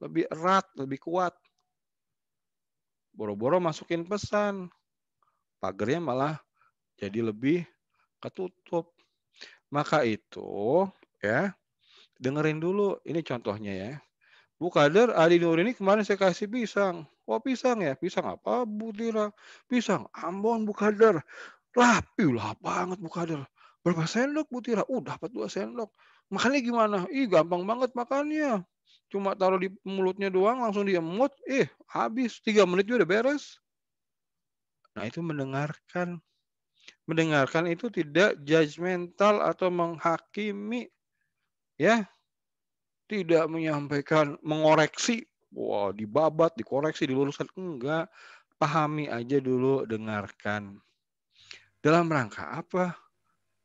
lebih erat, lebih kuat. Boro-boro masukin pesan, pagernya malah jadi lebih ketutup. Maka itu ya, dengerin dulu ini contohnya ya. Bu Kader, Adi Nur ini kemarin saya kasih pisang. Oh pisang ya? Pisang apa Bu Tira? Pisang Ambon Bu Kader. Lah, lah banget Bu Kader. Berapa sendok Bu Tira? Dapat 2 sendok. Makannya gimana? Ih gampang banget makannya. Cuma taruh di mulutnya doang langsung diemut, habis 3 menit juga udah beres. Nah itu mendengarkan. Mendengarkan itu tidak judgmental atau menghakimi, ya. Tidak menyampaikan, mengoreksi, wah dibabat, dikoreksi, diluruskan, enggak. Pahami aja dulu, dengarkan. Dalam rangka apa?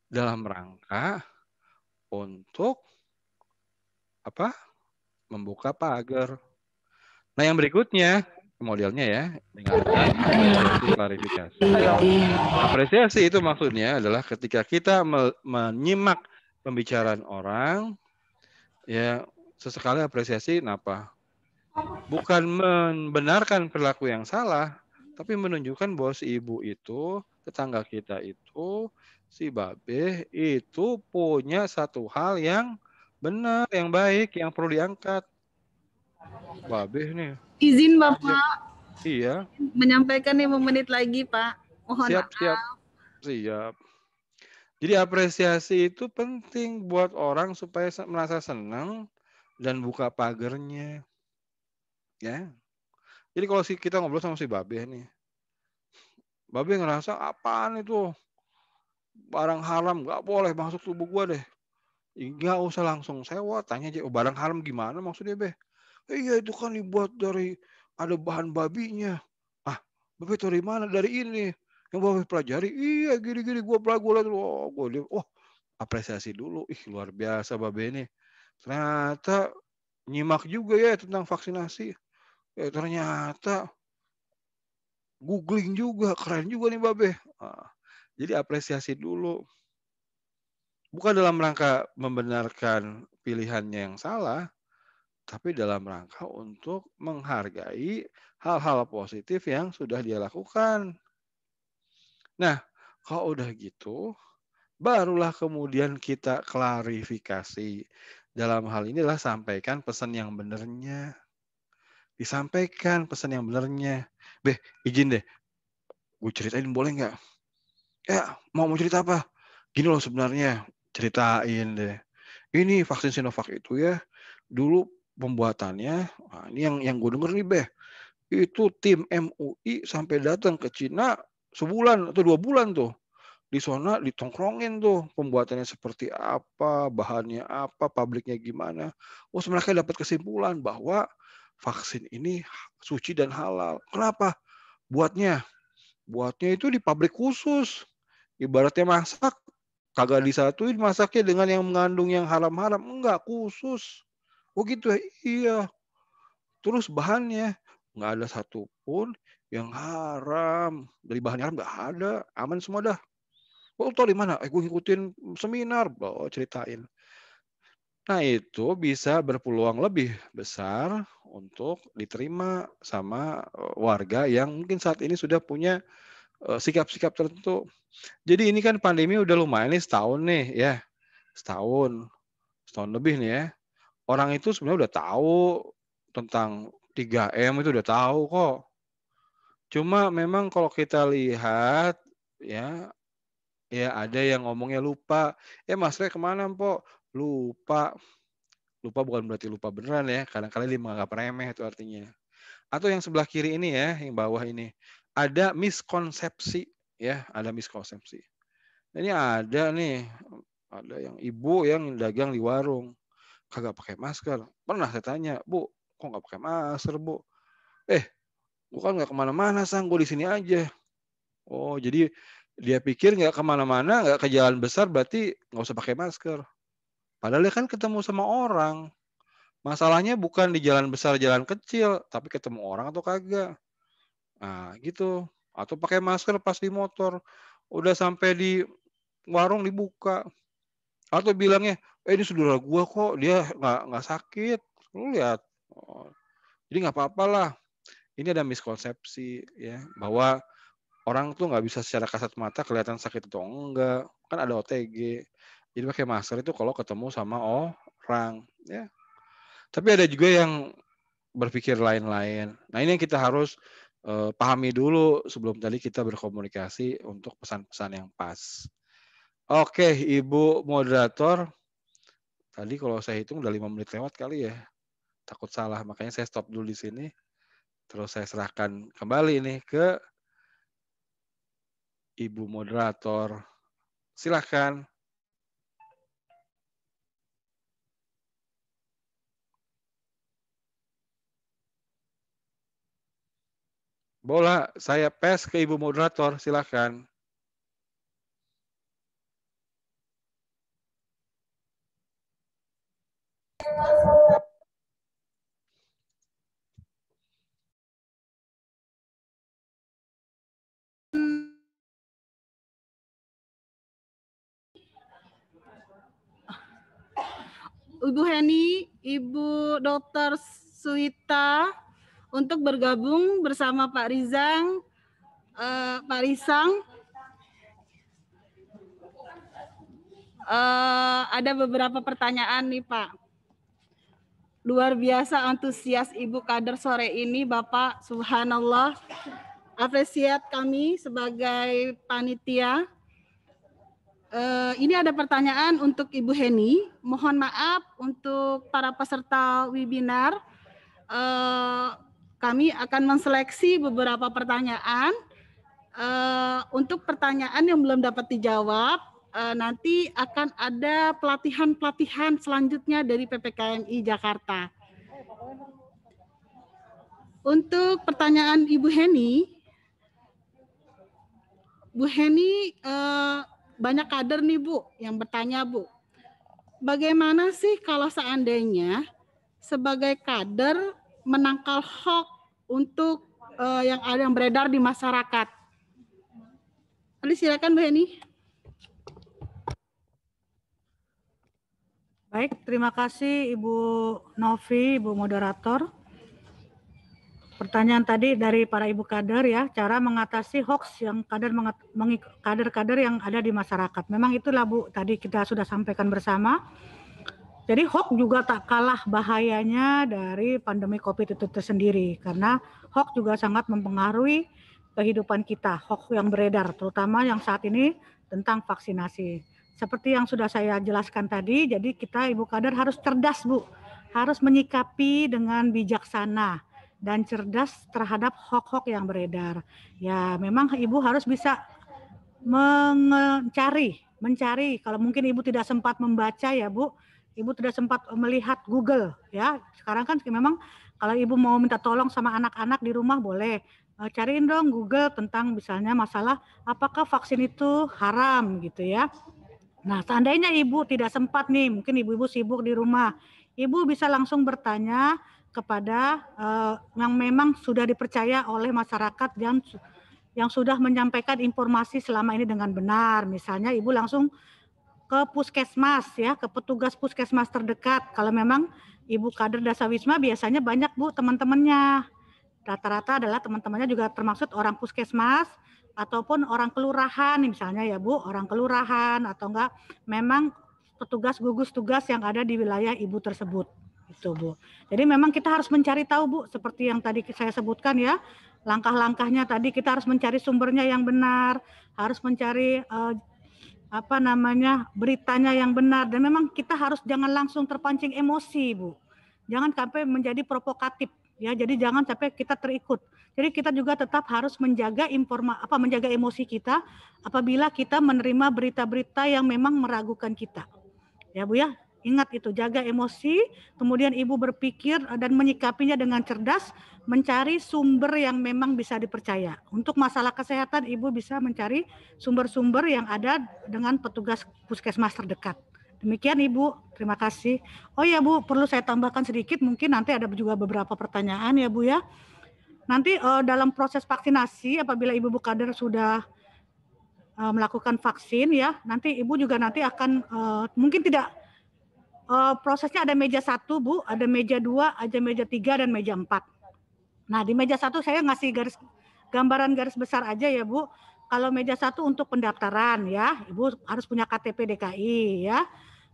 Dalam rangka untuk apa? Membuka pagar. Nah, yang berikutnya modelnya ya, dengarkan, apresiasi, klarifikasi. Apresiasi itu maksudnya adalah ketika kita menyimak pembicaraan orang, ya sesekali apresiasi, kenapa? Bukan membenarkan perilaku yang salah, tapi menunjukkan bahwa si ibu itu, tetangga kita itu, si babe itu punya satu hal yang benar, yang baik, yang perlu diangkat. Babe nih, Izin ya, Bapak iya, menyampaikan 5 menit lagi, Pak. Mohon siap, maaf. siap, siap. Jadi apresiasi itu penting buat orang supaya merasa senang dan buka pagernya, ya. Jadi kalau kita ngobrol sama si babe nih, babe ngerasa apaan itu? Barang haram nggak boleh masuk tubuh gua deh. Nggak usah langsung sewa, tanya aja, "Oh, barang haram gimana maksudnya, Beh?" "Iya itu kan dibuat dari ada bahan babinya." "Ah, Babe tahu dari mana?" "Dari ini, yang Babe pelajari." "Iya gini-gini gua lihat." Oh, gua lihat, oh apresiasi dulu. Ih luar biasa Babe ini. Ternyata nyimak juga ya tentang vaksinasi. Ternyata googling juga, keren juga nih Babe. Jadi apresiasi dulu. Bukan dalam rangka membenarkan pilihannya yang salah, tapi dalam rangka untuk menghargai hal-hal positif yang sudah dia lakukan. Nah, kalau udah gitu, barulah kemudian kita klarifikasi. Dalam hal ini adalah sampaikan pesan yang benernya. Disampaikan pesan yang benernya. Beh, izin deh, gue ceritain boleh nggak? Ya, mau cerita apa? Gini loh sebenarnya, ceritain deh. Ini vaksin Sinovac itu ya, dulu pembuatannya, ini yang gue denger nih Beh, itu tim MUI sampai datang ke Cina sebulan atau 2 bulan tuh. Di sana ditongkrongin tuh pembuatannya seperti apa, bahannya apa, pabriknya gimana. Oh, mereka dapat kesimpulan bahwa vaksin ini suci dan halal. Kenapa? Buatnya buatnya itu di pabrik khusus. Ibaratnya masak, kagak disatuin masaknya dengan yang mengandung yang haram-haram. Enggak, khusus. Oh gitu ya? Iya. Terus bahannya, nggak ada satupun yang haram. Dari bahan haram nggak ada. Aman semua dah. Oh tau di mana? Gue ngikutin seminar. Oh ceritain. Nah itu bisa berpeluang lebih besar untuk diterima sama warga yang mungkin saat ini sudah punya sikap-sikap tertentu. Jadi ini kan pandemi udah lumayan nih setahun nih ya, setahun, setahun lebih nih ya. Orang itu sebenarnya udah tahu tentang 3M itu udah tahu kok. Cuma memang kalau kita lihat ya, ya ada yang ngomongnya lupa. Maskernya kemana Mpok? Lupa. Lupa bukan berarti lupa beneran ya. Kadang-kadang dia menganggap remeh itu artinya. Atau yang sebelah kiri ini ya, yang bawah ini. Ada miskonsepsi ya, ada miskonsepsi. Ini ada nih, ada yang ibu yang dagang di warung, kagak pakai masker. Pernah saya tanya, "Bu, kok nggak pakai masker, Bu?" "Eh, gua kan nggak kemana-mana, Sang, gua di sini aja." Oh, jadi dia pikir nggak kemana-mana, nggak ke jalan besar berarti nggak usah pakai masker. Padahal dia kan ketemu sama orang. Masalahnya bukan di jalan besar, jalan kecil, tapi ketemu orang atau kagak. Nah, gitu. Atau pakai masker pas di motor. Udah sampai di warung dibuka. Atau bilangnya, ini saudara gua kok, dia nggak sakit. Lu lihat. Oh. Jadi nggak apa-apalah. Ini ada miskonsepsi ya bahwa orang tuh nggak bisa secara kasat mata kelihatan sakit atau enggak. Kan ada OTG. Jadi pakai masker itu kalau ketemu sama orang ya. Tapi ada juga yang berpikir lain-lain. Nah, ini yang kita harus pahami dulu sebelum tadi kita berkomunikasi untuk pesan-pesan yang pas. Oke, Ibu moderator. Tadi kalau saya hitung udah 5 menit lewat kali ya. Takut salah, makanya saya stop dulu di sini. Terus saya serahkan kembali nih ke Ibu moderator. Silakan. Bola, saya pass ke Ibu moderator, silakan. Ibu Heni, Ibu Dr. Suwita untuk bergabung bersama Pak Rizang, Pak Risang. Ada beberapa pertanyaan nih Pak. Luar biasa antusias Ibu kader sore ini Bapak, subhanallah. Apresiat kami sebagai panitia. Ini ada pertanyaan untuk Ibu Heni. Mohon maaf untuk para peserta webinar. Kami akan menseleksi beberapa pertanyaan. Untuk pertanyaan yang belum dapat dijawab, nanti akan ada pelatihan-pelatihan selanjutnya dari PPKMI Jakarta. Untuk pertanyaan Ibu Heni, Bu Heni banyak kader nih Bu yang bertanya Bu, bagaimana sih kalau seandainya sebagai kader menangkal hoax untuk yang ada yang beredar di masyarakat? Nanti silakan Bu Heni. Baik, terima kasih Ibu Novi, Ibu moderator. Pertanyaan tadi dari para ibu kader ya, cara mengatasi hoax yang kader-kader yang ada di masyarakat. Memang itulah Bu, tadi kita sudah sampaikan bersama. Jadi hoax juga tak kalah bahayanya dari pandemi COVID itu tersendiri, karena hoax juga sangat mempengaruhi kehidupan kita, hoax yang beredar, terutama yang saat ini tentang vaksinasi. Seperti yang sudah saya jelaskan tadi, jadi kita ibu kader harus cerdas Bu, harus menyikapi dengan bijaksana dan cerdas terhadap hoax-hoax yang beredar. Ya memang ibu harus bisa mencari, kalau mungkin ibu tidak sempat membaca ya Bu, ibu tidak sempat melihat Google ya. Sekarang kan memang kalau ibu mau minta tolong sama anak-anak di rumah boleh cariin dong Google tentang misalnya masalah apakah vaksin itu haram gitu ya. Nah, seandainya ibu tidak sempat nih, mungkin ibu-ibu sibuk di rumah, ibu bisa langsung bertanya kepada yang memang sudah dipercaya oleh masyarakat yang sudah menyampaikan informasi selama ini dengan benar. Misalnya ibu langsung ke puskesmas ya, ke petugas puskesmas terdekat. Kalau memang ibu kader Dasawisma biasanya banyak Bu teman-temannya. Rata-rata adalah teman-temannya juga termasuk orang puskesmas ataupun orang kelurahan misalnya ya Bu, orang kelurahan atau enggak memang petugas gugus tugas yang ada di wilayah ibu tersebut. Itu Bu. Jadi memang kita harus mencari tahu Bu, seperti yang tadi saya sebutkan ya, langkah-langkahnya tadi kita harus mencari sumbernya yang benar, harus mencari beritanya yang benar, dan memang kita harus jangan langsung terpancing emosi Bu, jangan sampai menjadi provokatif ya, jadi jangan sampai kita terikut. Jadi kita juga tetap harus menjaga menjaga emosi kita apabila kita menerima berita-berita yang memang meragukan kita ya Bu ya. Ingat itu, jaga emosi, kemudian ibu berpikir dan menyikapinya dengan cerdas, mencari sumber yang memang bisa dipercaya. Untuk masalah kesehatan, ibu bisa mencari sumber-sumber yang ada dengan petugas puskesmas terdekat. Demikian Ibu, terima kasih. Oh ya Bu, perlu saya tambahkan sedikit, mungkin nanti ada juga beberapa pertanyaan ya Bu ya. Nanti dalam proses vaksinasi, apabila ibu kader sudah melakukan vaksin ya, nanti ibu juga nanti akan mungkin tidak prosesnya ada meja 1 Bu, ada meja 2, ada meja 3 dan meja 4. Nah, di meja 1 saya ngasih gambaran garis besar aja ya, Bu. Kalau meja 1 untuk pendaftaran ya, Ibu harus punya KTP DKI ya.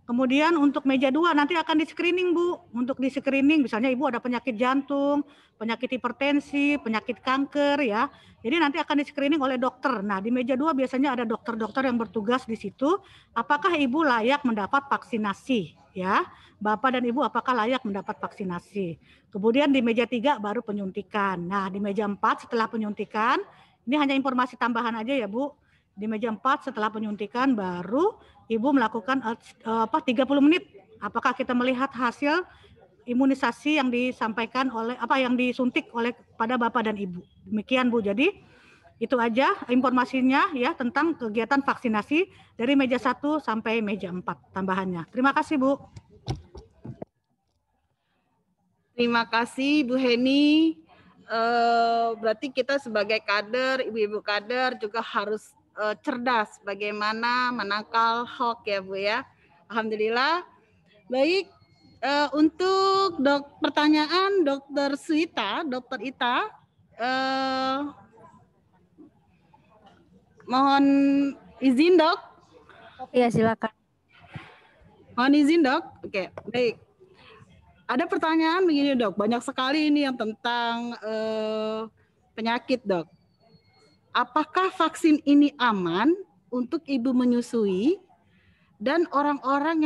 Kemudian untuk meja 2 nanti akan di-screening, Bu. Untuk di-screening misalnya Ibu ada penyakit jantung, penyakit hipertensi, penyakit kanker ya. Jadi nanti akan di-screening oleh dokter. Nah, di meja 2 biasanya ada dokter-dokter yang bertugas di situ. Apakah Ibu layak mendapat vaksinasi ya? Bapak dan Ibu apakah layak mendapat vaksinasi? Kemudian di meja 3 baru penyuntikan. Nah, di meja 4 setelah penyuntikan, ini hanya informasi tambahan aja ya, Bu. Di meja 4 setelah penyuntikan baru Ibu melakukan 30 menit. Apakah kita melihat hasil imunisasi yang disampaikan oleh yang disuntik oleh pada Bapak dan Ibu. Demikian Bu. Jadi itu aja informasinya ya tentang kegiatan vaksinasi dari meja 1 sampai meja 4 tambahannya. Terima kasih Bu. Terima kasih Bu Heni. Berarti kita sebagai kader, ibu-ibu kader juga harus cerdas bagaimana menangkal hoax ya Bu ya. Alhamdulillah. Baik, untuk pertanyaan Dokter Suita, Dokter Ita, mohon izin Dok. Iya silakan. Mohon izin Dok. Oke, baik. Ada pertanyaan begini Dok, banyak sekali ini yang tentang penyakit Dok. Apakah vaksin ini aman untuk ibu menyusui dan orang-orang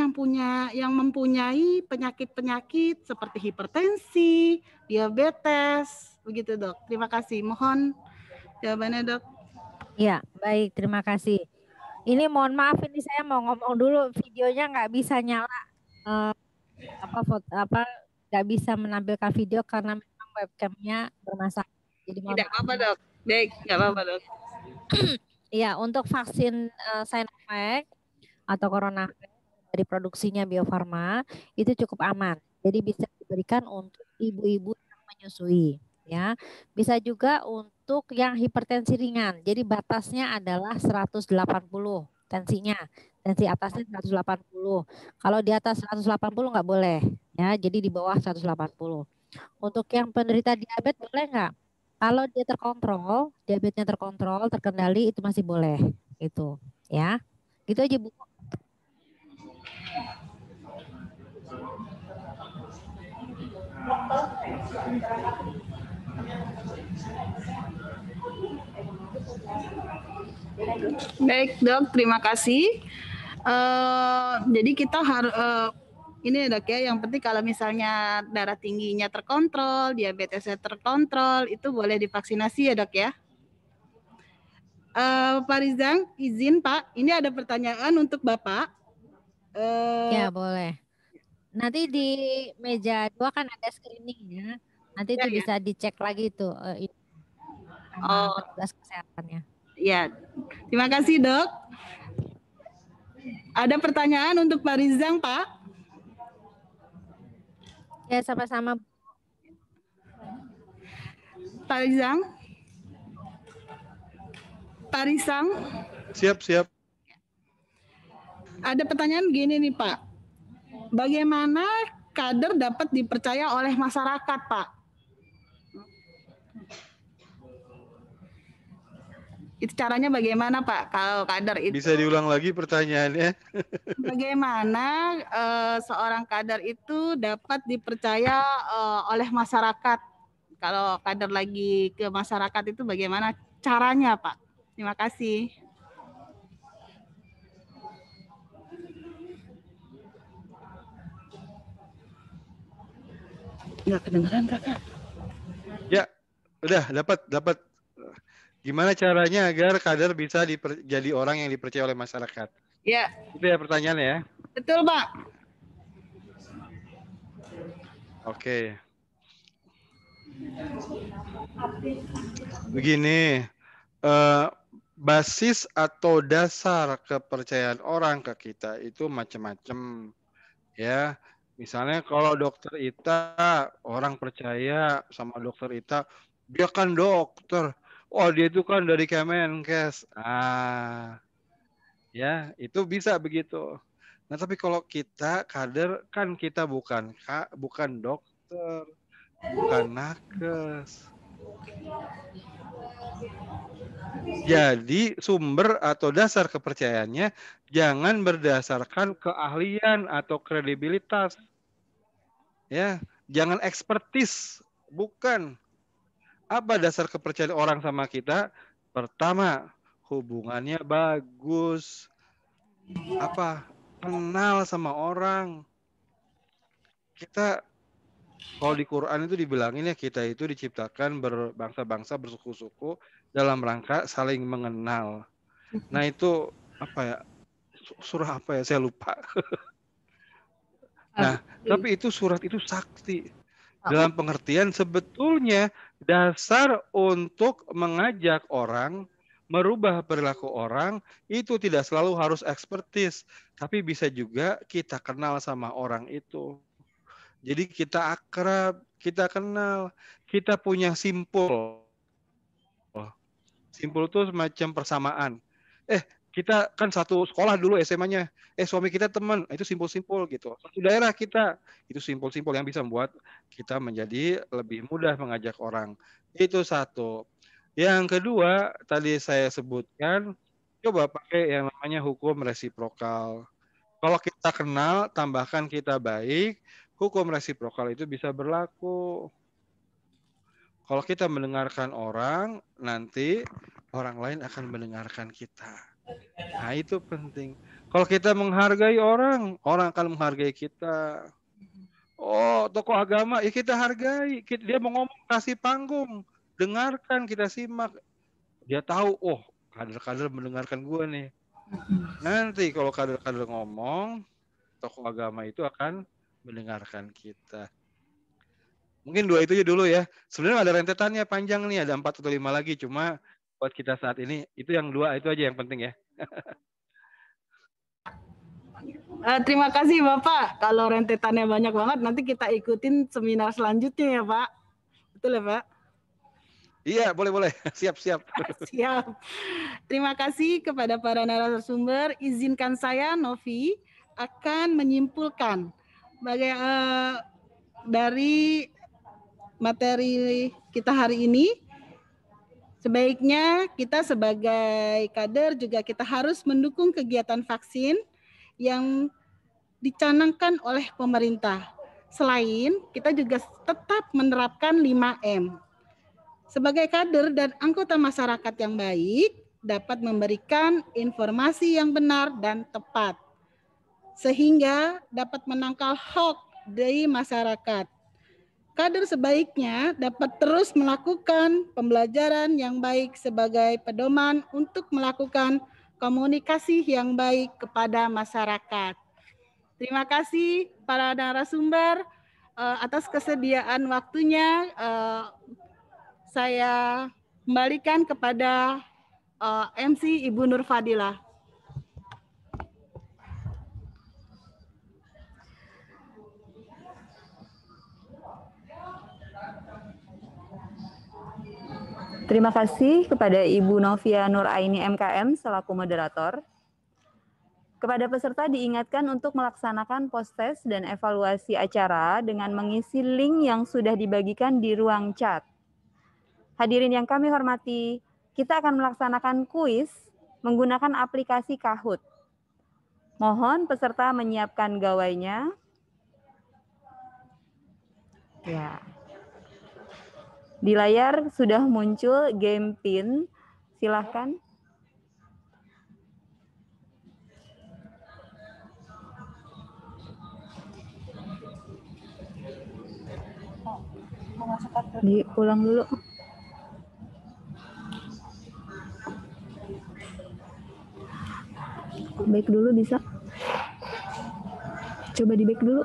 yang mempunyai penyakit-penyakit seperti hipertensi, diabetes, begitu Dok. Terima kasih. Mohon jawabannya Dok. Ya, baik, terima kasih. Ini mohon maaf ini saya mau ngomong dulu, videonya nggak bisa nyala, nggak bisa menampilkan video karena memang webcamnya bermasalah. Jadi Tidak apa-apa Dok. Baik, nggak apa-apa Dok. Iya, untuk vaksin Sinovac atau CoronaVac dari produksinya Bio Farma itu cukup aman. Jadi bisa diberikan untuk ibu-ibu yang menyusui, ya. Bisa juga untuk yang hipertensi ringan. Jadi batasnya adalah 180 tensinya. Tensi atasnya 180. Kalau di atas 180 nggak boleh, ya. Jadi di bawah 180. Untuk yang penderita diabetes boleh nggak? Kalau dia terkontrol, diabetesnya terkontrol, terkendali itu masih boleh, itu, ya. Gitu aja Bu. Baik Dok, terima kasih. Jadi kita harus ini Dok ya, yang penting kalau misalnya darah tingginya terkontrol, diabetesnya terkontrol, itu boleh divaksinasi ya Dok ya. Pak Rizang, izin Pak, ini ada pertanyaan untuk Bapak. Ya boleh. Nanti di meja 2 kan ada screeningnya. Nanti itu bisa dicek lagi tuh sama petugas kesehatannya. Ya, terima kasih Dok. Ada pertanyaan untuk Pak Rizang Pak? Ya sama-sama. Pak Rizang? Pak Rizang? Siap. Ada pertanyaan gini nih Pak. Bagaimana kader dapat dipercaya oleh masyarakat Pak? Itu caranya bagaimana Pak kalau kader itu? Bisa diulang lagi pertanyaannya? Bagaimana seorang kader itu dapat dipercaya oleh masyarakat? Kalau kader lagi ke masyarakat itu bagaimana caranya Pak? Terima kasih. Nggak kedengeran Kakak? Ya, udah dapat. Gimana caranya agar kader bisa jadi orang yang dipercaya oleh masyarakat? Ya. Itu ya pertanyaannya ya? Betul Pak. Oke. Begini, basis atau dasar kepercayaan orang ke kita itu macam-macam ya. Misalnya kalau dokter Ita, orang percaya sama dokter Ita, dia kan dokter. Oh, dia itu kan dari Kemenkes. Ya, itu bisa begitu. Nah, tapi kalau kita kader kan kita bukan dokter, bukan nakes. Jadi sumber atau dasar kepercayaannya jangan berdasarkan keahlian atau kredibilitas. Ya, jangan ekspertis, bukan. Apa dasar kepercayaan orang sama kita? Pertama, hubungannya bagus. Apa? Kenal sama orang. Kita kalau di Quran itu dibilangin ya, kita itu diciptakan berbangsa-bangsa, bersuku-suku dalam rangka saling mengenal. Nah itu apa ya? Surah apa ya? Saya lupa. Nah, tapi itu surat itu sakti. Dalam pengertian sebetulnya dasar untuk mengajak orang, merubah perilaku orang, itu tidak selalu harus ekspertis. Tapi bisa juga kita kenal sama orang itu. Jadi kita akrab, kita kenal, kita punya simpul. Simpul itu semacam persamaan. Kita kan satu sekolah dulu SMA-nya. Suami kita teman, itu simpul-simpul gitu. Satu daerah kita, itu simpul-simpul yang bisa membuat kita menjadi lebih mudah mengajak orang. Itu satu. Yang kedua, tadi saya sebutkan, coba pakai yang namanya hukum resiprokal. Kalau kita kenal, tambahkan kita baik, hukum resiprokal itu bisa berlaku. Kalau kita mendengarkan orang, nanti orang lain akan mendengarkan kita. Nah, itu penting. Kalau kita menghargai orang, orang akan menghargai kita. Oh, tokoh agama, ya kita hargai. Dia mau ngomong, kasih panggung. Dengarkan, kita simak. Dia tahu, oh, kader-kader mendengarkan gue nih. Nanti kalau kader-kader ngomong, tokoh agama itu akan mendengarkan kita. Mungkin 2 itu aja dulu ya. Sebenarnya ada rentetannya panjang nih, ada 4 atau 5 lagi. Cuma buat kita saat ini, itu yang 2 itu aja yang penting ya. Terima kasih Bapak. Kalau rentetannya banyak banget, nanti kita ikutin seminar selanjutnya ya Pak. Betul ya Pak? Iya, boleh. Siap. Siap. Terima kasih kepada para narasumber. Izinkan saya, Novi, akan menyimpulkan dari materi kita hari ini. Sebaiknya kita sebagai kader juga kita harus mendukung kegiatan vaksin yang dicanangkan oleh pemerintah. Selain, kita juga tetap menerapkan 5M. Sebagai kader dan anggota masyarakat yang baik, dapat memberikan informasi yang benar dan tepat, sehingga dapat menangkal hoax dari masyarakat. Kader sebaiknya dapat terus melakukan pembelajaran yang baik sebagai pedoman untuk melakukan komunikasi yang baik kepada masyarakat. Terima kasih para narasumber atas kesediaan waktunya. Saya kembalikan kepada MC Ibu Nur Fadilah. Terima kasih kepada Ibu Novia Nuraini MKM selaku moderator. Kepada peserta diingatkan untuk melaksanakan post-test dan evaluasi acara dengan mengisi link yang sudah dibagikan di ruang chat. Hadirin yang kami hormati, kita akan melaksanakan kuis menggunakan aplikasi Kahoot. Mohon peserta menyiapkan gawainya. Ya. Di layar sudah muncul game pin, silahkan. Diulang dulu. Back dulu bisa? Coba di back dulu.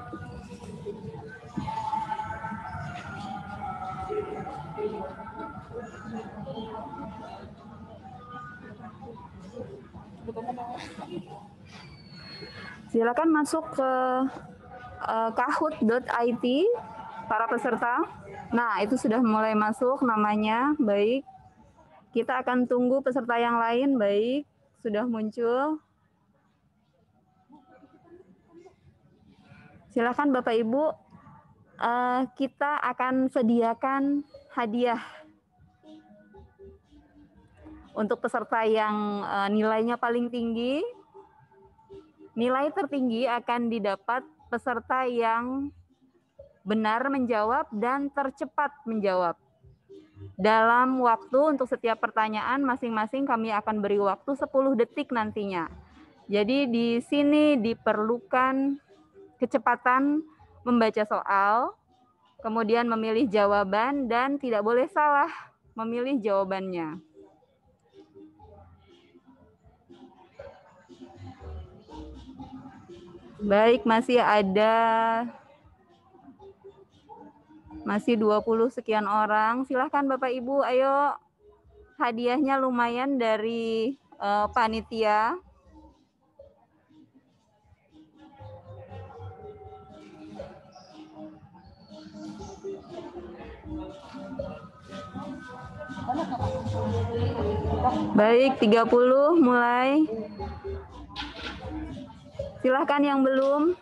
Silakan masuk ke kahoot.it para peserta. Nah, itu sudah mulai masuk namanya. Baik. Kita akan tunggu peserta yang lain. Baik, sudah muncul. Silakan Bapak Ibu, kita akan sediakan hadiah Untuk peserta yang nilainya paling tinggi, nilai tertinggi akan didapat peserta yang benar menjawab dan tercepat menjawab. Dalam waktu untuk setiap pertanyaan masing-masing kami akan beri waktu 10 detik nantinya. Jadi di sini diperlukan kecepatan membaca soal, kemudian memilih jawaban dan tidak boleh salah memilih jawabannya. Baik, masih 20 sekian orang. Silahkan Bapak Ibu, ayo hadiahnya lumayan dari panitia. Baik, 30 mulai. Silahkan yang belum.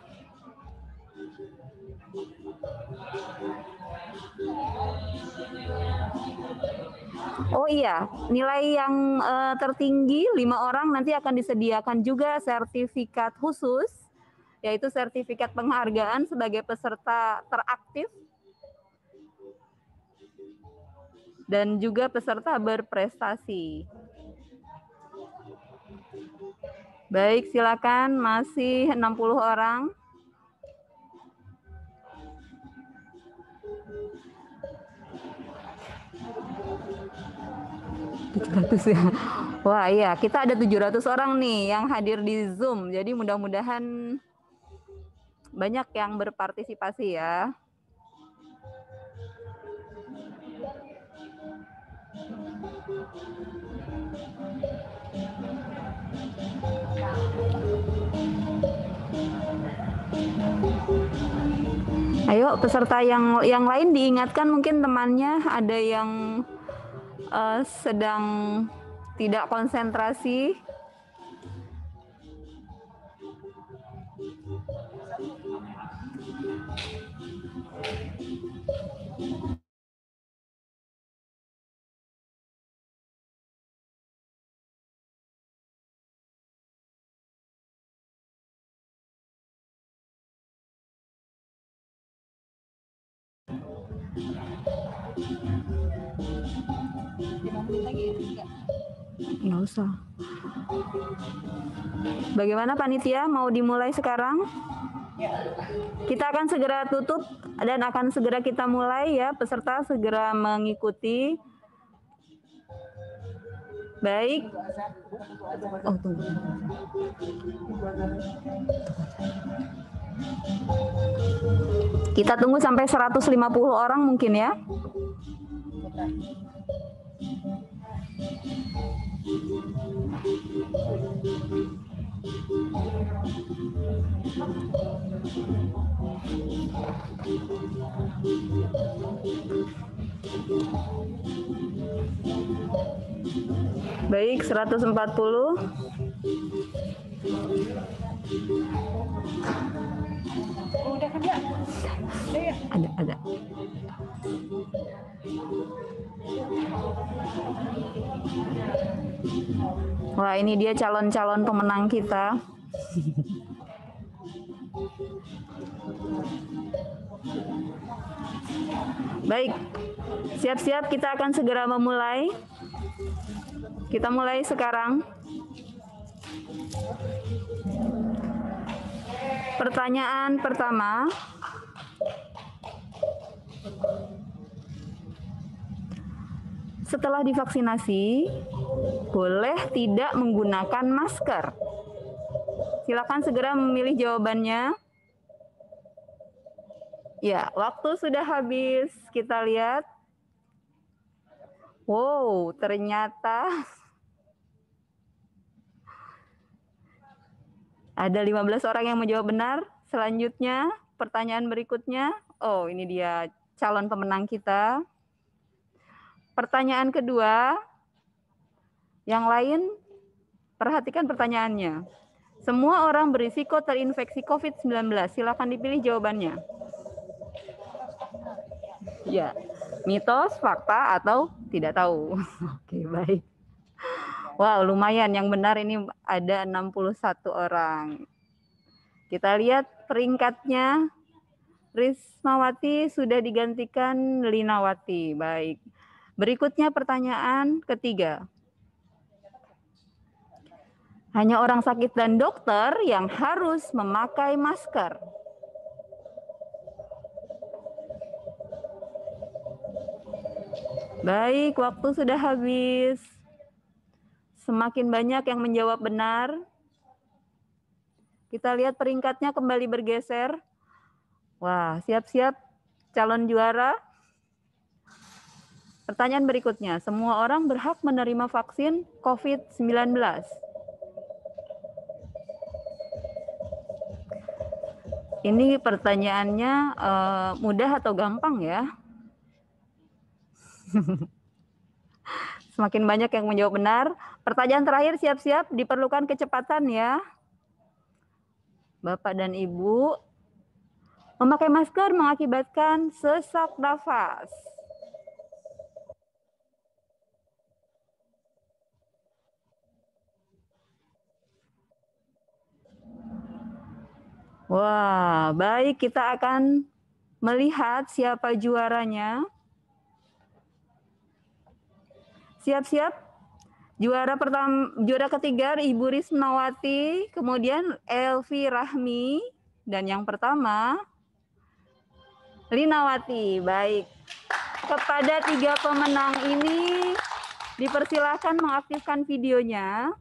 Oh iya, nilai yang tertinggi 5 orang nanti akan disediakan juga sertifikat khusus, yaitu sertifikat penghargaan sebagai peserta teraktif dan juga peserta berprestasi. Baik, silakan, masih 60 orang. Ya. Wah iya, kita ada 700 orang nih yang hadir di Zoom. Jadi mudah-mudahan banyak yang berpartisipasi ya. Ayo peserta yang lain diingatkan, mungkin temannya ada yang sedang tidak konsentrasi. Nggak usah. Bagaimana panitia, mau dimulai sekarang? Kita akan segera tutup dan akan segera kita mulai ya, peserta segera mengikuti. Baik. Oh, tunggu. Kita tunggu sampai 150 orang mungkin ya. Baik, 140. Ada. Wah, ini dia calon-calon pemenang kita. Baik, siap-siap kita akan segera memulai. Kita mulai sekarang. Pertanyaan pertama. Setelah divaksinasi, boleh tidak menggunakan masker? Silakan segera memilih jawabannya. Ya, waktu sudah habis. Kita lihat. Wow, ternyata ada 15 orang yang menjawab benar. Selanjutnya, pertanyaan berikutnya. Oh, ini dia calon pemenang kita. Pertanyaan kedua, yang lain perhatikan pertanyaannya. Semua orang berisiko terinfeksi COVID-19. Silakan dipilih jawabannya. Ya, mitos, fakta, atau tidak tahu. Oke, baik. Wow, lumayan. Yang benar ini ada 61 orang. Kita lihat peringkatnya. Rismawati sudah digantikan Linawati. Baik. Berikutnya pertanyaan ketiga. Hanya orang sakit dan dokter yang harus memakai masker. Baik, waktu sudah habis. Semakin banyak yang menjawab benar. Kita lihat peringkatnya kembali bergeser. Wah, siap-siap calon juara. Pertanyaan berikutnya, semua orang berhak menerima vaksin COVID-19. Ini pertanyaannya mudah atau gampang ya? Semakin banyak yang menjawab benar. Pertanyaan terakhir, siap-siap, diperlukan kecepatan ya. Bapak dan Ibu, memakai masker mengakibatkan sesak nafas. Wah, baik, kita akan melihat siapa juaranya. Siap-siap. Juara ketiga Ibu Rismawati, kemudian Elvi Rahmi, dan yang pertama Linawati. Baik. Kepada 3 pemenang ini dipersilahkan mengaktifkan videonya.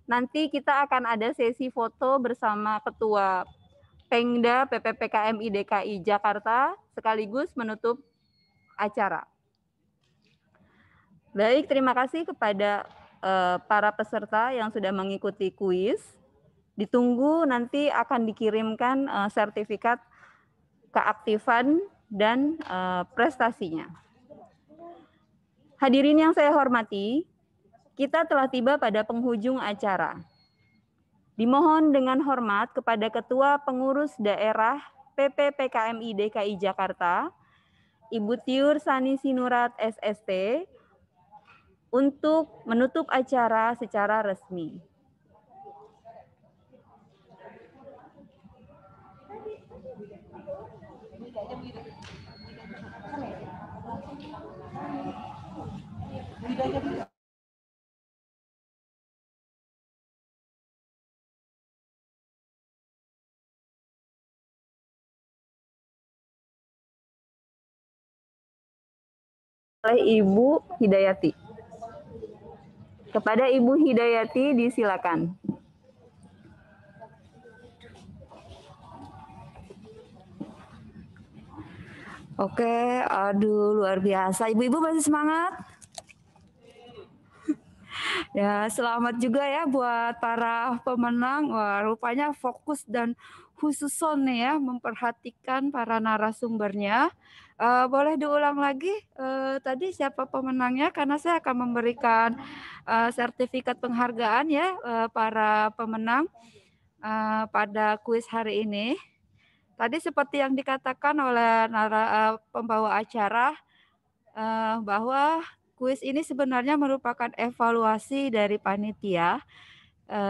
Nanti kita akan ada sesi foto bersama Ketua Pengda PPPKMI DKI Jakarta sekaligus menutup acara. Baik, terima kasih kepada para peserta yang sudah mengikuti kuis. Ditunggu nanti akan dikirimkan sertifikat keaktifan dan prestasinya. Hadirin yang saya hormati, kita telah tiba pada penghujung acara. Dimohon dengan hormat kepada Ketua Pengurus Daerah PPPKMI DKI Jakarta, Ibu Tiur Sani Sinurat SST, untuk menutup acara secara resmi. Oleh Ibu Hidayati. Kepada Ibu Hidayati disilakan. Oke, aduh luar biasa. Ibu-ibu masih semangat? Ya, selamat juga ya buat para pemenang. Wah, rupanya fokus dan khususon nih ya memperhatikan para narasumbernya. Boleh diulang lagi tadi siapa pemenangnya, karena saya akan memberikan sertifikat penghargaan ya para pemenang pada kuis hari ini. Tadi seperti yang dikatakan oleh pembawa acara bahwa kuis ini sebenarnya merupakan evaluasi dari panitia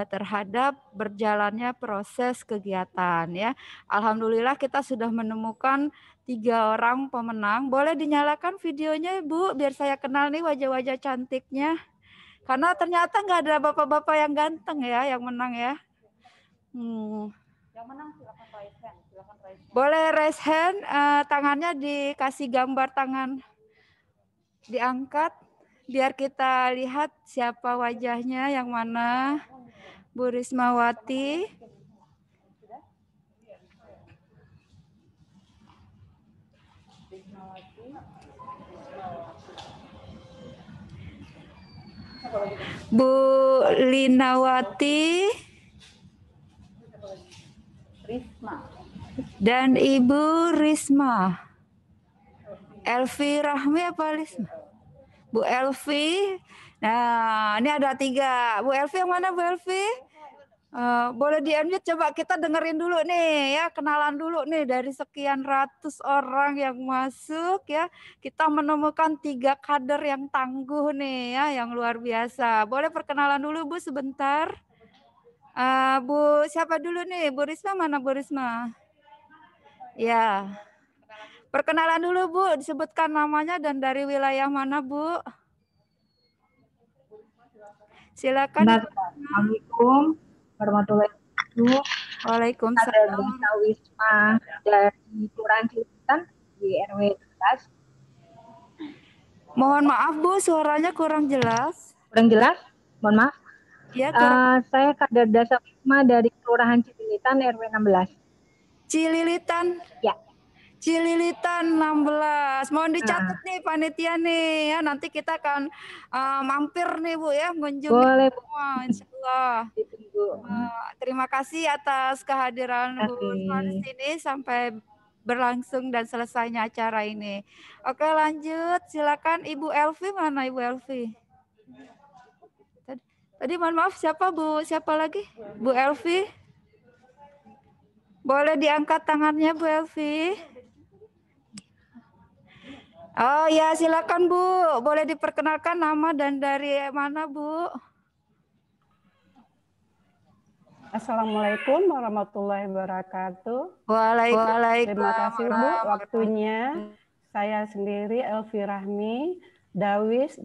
terhadap berjalannya proses kegiatan ya. Alhamdulillah kita sudah menemukan 3 orang pemenang. Boleh dinyalakan videonya Bu, biar saya kenal nih wajah-wajah cantiknya. Karena ternyata nggak ada bapak-bapak yang ganteng ya yang menang ya. Yang menang silakan raise hand. Boleh raise hand, tangannya dikasih gambar tangan diangkat biar kita lihat siapa wajahnya yang mana. Bu Rismawati. Bu Linawati. Dan Ibu Risma. Elvi Rahmi apa Risma? Bu Elvi. Nah, ini ada 3. Bu Elvi yang mana Bu Elvi? Boleh di-unmute, coba kita dengerin dulu nih ya, kenalan dulu nih dari sekian ratus orang yang masuk ya. Kita menemukan 3 kader yang tangguh nih ya, yang luar biasa. Boleh perkenalan dulu Bu sebentar. Bu siapa dulu nih? Bu Risma mana Bu Risma? Ya. Perkenalan dulu Bu, disebutkan namanya dan dari wilayah mana Bu? Silakan. Assalamualaikum warahmatullahi wabarakatuh. Waalaikumsalam. Ada Desa Wisma dari Kelurahan Cililitan di RW 12. Mohon maaf Bu, suaranya kurang jelas. Kurang jelas? Mohon maaf. Ya, saya kader Desa Wisma dari Kelurahan Cililitan RW 16. Cililitan? Ya. Cililitan 16. Mohon dicatat nih panitia nih ya. Nanti kita akan mampir nih Bu ya, mengunjungi Boleh, semua insyaallah. Terima kasih atas kehadiran Bu Risma di sini sampai berlangsung dan selesainya acara ini. Oke, lanjut. Silakan Ibu Elvi, mana Ibu Elvi? Tadi mohon maaf siapa Bu? Siapa lagi? Bu Elvi? Boleh diangkat tangannya Bu Elvi? Oh ya, silakan Bu. Boleh diperkenalkan nama dan dari mana Bu? Assalamualaikum warahmatullahi wabarakatuh. Waalaikumsalam. Terima kasih Bu waktunya. Saya sendiri Elvi Rahmi Dawis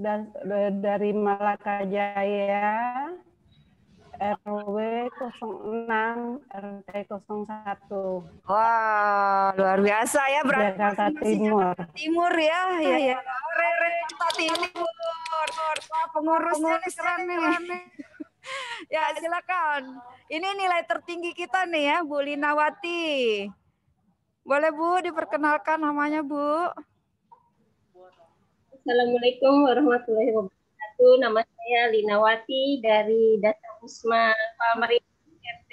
dari Malaka Jaya, RW 06 RT 01. Wah, luar biasa ya, berarti Jakarta Timur. Timur ya, ya. Jakarta Timur. Wah, pengurusnya nih keren nih. Ya, silakan. Ini nilai tertinggi kita nih ya, Bu Linawati. Boleh Bu diperkenalkan namanya Bu? Assalamualaikum warahmatullahi wabarakatuh. Nama saya Linawati dari Desa Wisma Pamari RT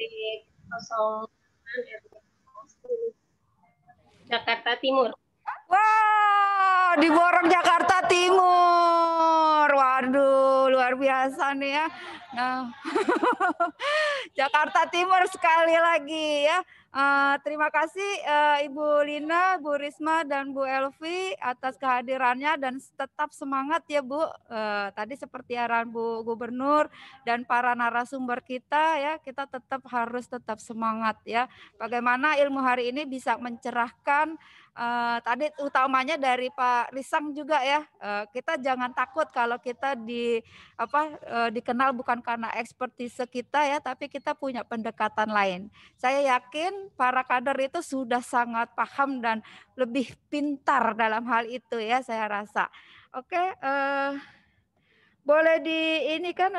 06 Jakarta Timur. Wow, di Borong Jakarta Timur. Waduh, luar biasa nih ya. Nah, Jakarta Timur sekali lagi ya. Terima kasih Ibu Lina, Bu Risma, dan Bu Elvi atas kehadirannya dan tetap semangat ya Bu. Tadi seperti arahan Bu Gubernur dan para narasumber kita ya, kita harus tetap semangat ya. Bagaimana ilmu hari ini bisa mencerahkan. Tadi utamanya dari Pak Risang juga ya, kita jangan takut kalau kita dikenal bukan karena ekspertise kita ya, tapi kita punya pendekatan lain. Saya yakin para kader itu sudah sangat paham dan lebih pintar dalam hal itu ya, saya rasa. Oke, boleh ini kan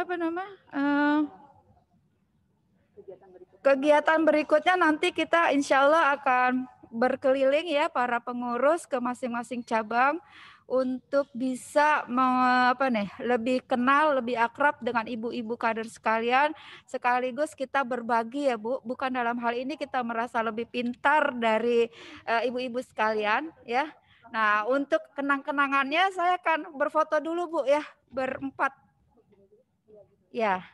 kegiatan berikutnya nanti kita insya Allah akan berkeliling ya para pengurus ke masing-masing cabang untuk bisa lebih kenal, lebih akrab dengan ibu-ibu kader sekalian, sekaligus kita berbagi ya Bu, bukan dalam hal ini kita merasa lebih pintar dari ibu-ibu sekalian ya. Nah, untuk kenang-kenangannya saya akan berfoto dulu Bu ya, berempat. Ya.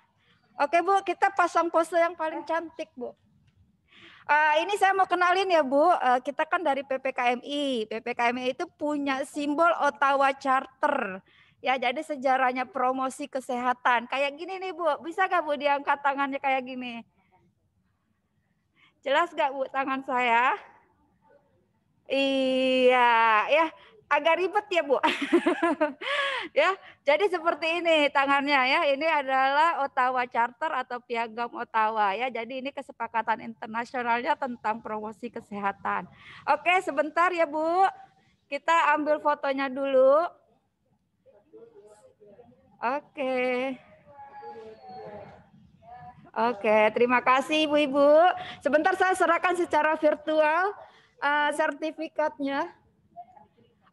Oke Bu, kita pasang pose yang paling cantik Bu. Ini saya mau kenalin ya Bu, kita kan dari PPKMI. PPKMI itu punya simbol Ottawa Charter. Ya, jadi sejarahnya promosi kesehatan. Kayak gini nih Bu, bisa gak Bu diangkat tangannya kayak gini? Jelas gak Bu tangan saya? Iya, ya. Agak ribet ya Bu. Ya, jadi seperti ini tangannya ya. Ini adalah Ottawa Charter atau Piagam Ottawa ya. Jadi ini kesepakatan internasionalnya tentang promosi kesehatan. Oke, sebentar ya Bu. Kita ambil fotonya dulu. Oke, terima kasih Ibu-ibu. Sebentar saya serahkan secara virtual sertifikatnya.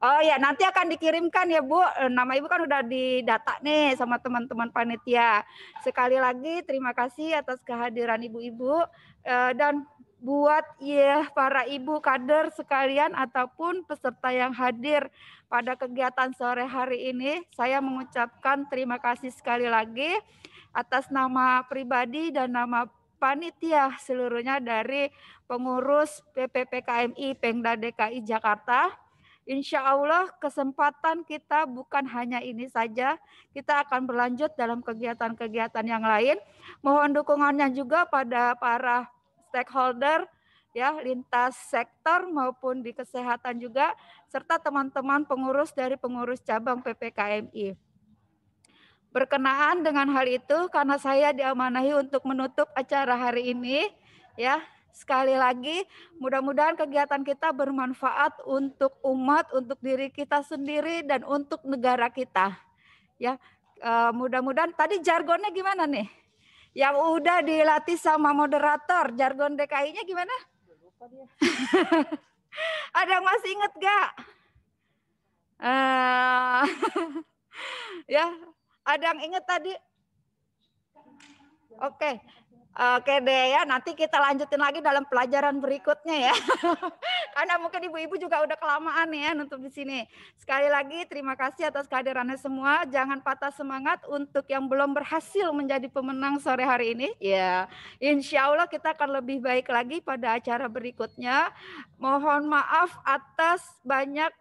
Oh ya, nanti akan dikirimkan ya Bu. Nama Ibu kan udah didata nih sama teman-teman panitia. Sekali lagi terima kasih atas kehadiran ibu-ibu dan buat ya para ibu kader sekalian ataupun peserta yang hadir pada kegiatan sore hari ini, saya mengucapkan terima kasih sekali lagi atas nama pribadi dan nama panitia seluruhnya dari pengurus PPPKMI Pemda DKI Jakarta. Insya Allah kesempatan kita bukan hanya ini saja, kita akan berlanjut dalam kegiatan-kegiatan yang lain. Mohon dukungannya juga pada para stakeholder ya, lintas sektor maupun di kesehatan juga, serta teman-teman pengurus dari pengurus cabang PPKMI. Berkenaan dengan hal itu, karena saya diamanahi untuk menutup acara hari ini, ya. Sekali lagi, mudah-mudahan kegiatan kita bermanfaat untuk umat, untuk diri kita sendiri, dan untuk negara kita. Ya, mudah-mudahan tadi jargonnya gimana nih? Yang udah dilatih sama moderator, jargon DKI-nya gimana? Ada yang masih inget gak? Ya, ada yang inget tadi? Oke. Oke deh ya, nanti kita lanjutin lagi dalam pelajaran berikutnya ya. Karena mungkin ibu-ibu juga udah kelamaan ya nonton di sini. Sekali lagi terima kasih atas kehadirannya semua. Jangan patah semangat untuk yang belum berhasil menjadi pemenang sore hari ini. Ya, insya Allah kita akan lebih baik lagi pada acara berikutnya. Mohon maaf atas banyak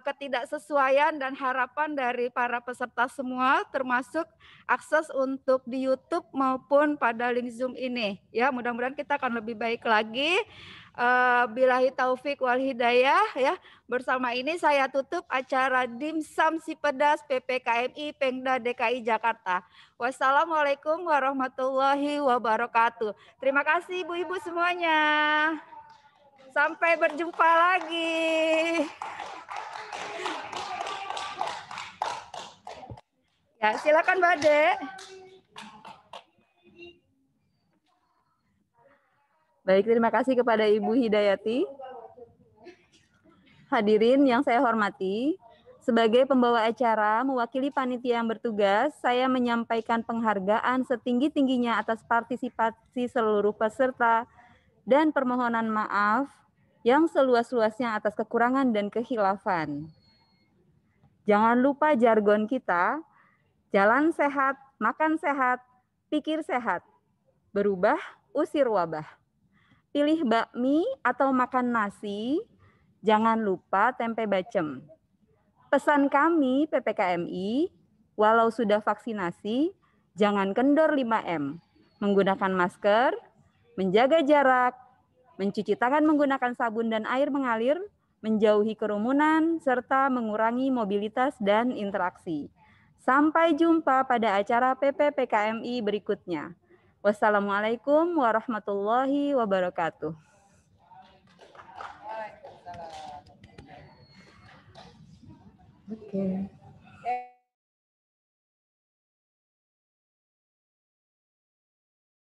ketidaksesuaian dan harapan dari para peserta semua, termasuk akses untuk di YouTube maupun pada link Zoom ini. Ya, mudah-mudahan kita akan lebih baik lagi. Billahi taufik wal hidayah ya. Bersama ini saya tutup acara Dimsum Si Pedas PPKMI Pemda DKI Jakarta. Wassalamualaikum warahmatullahi wabarakatuh. Terima kasih ibu-ibu semuanya. Sampai berjumpa lagi. Ya, silakan Mbak Ade. Baik, terima kasih kepada Ibu Hidayati. Hadirin yang saya hormati, sebagai pembawa acara mewakili panitia yang bertugas, saya menyampaikan penghargaan setinggi-tingginya atas partisipasi seluruh peserta dan permohonan maaf yang seluas-luasnya atas kekurangan dan kehilafan. Jangan lupa jargon kita, jalan sehat, makan sehat, pikir sehat. Berubah, usir wabah. Pilih bakmi atau makan nasi, jangan lupa tempe bacem. Pesan kami PPKMI, walau sudah vaksinasi, jangan kendor 5M. Menggunakan masker, menjaga jarak, mencuci tangan menggunakan sabun dan air mengalir, menjauhi kerumunan, serta mengurangi mobilitas dan interaksi. Sampai jumpa pada acara PPPKMI berikutnya. Wassalamualaikum warahmatullahi wabarakatuh. Oke.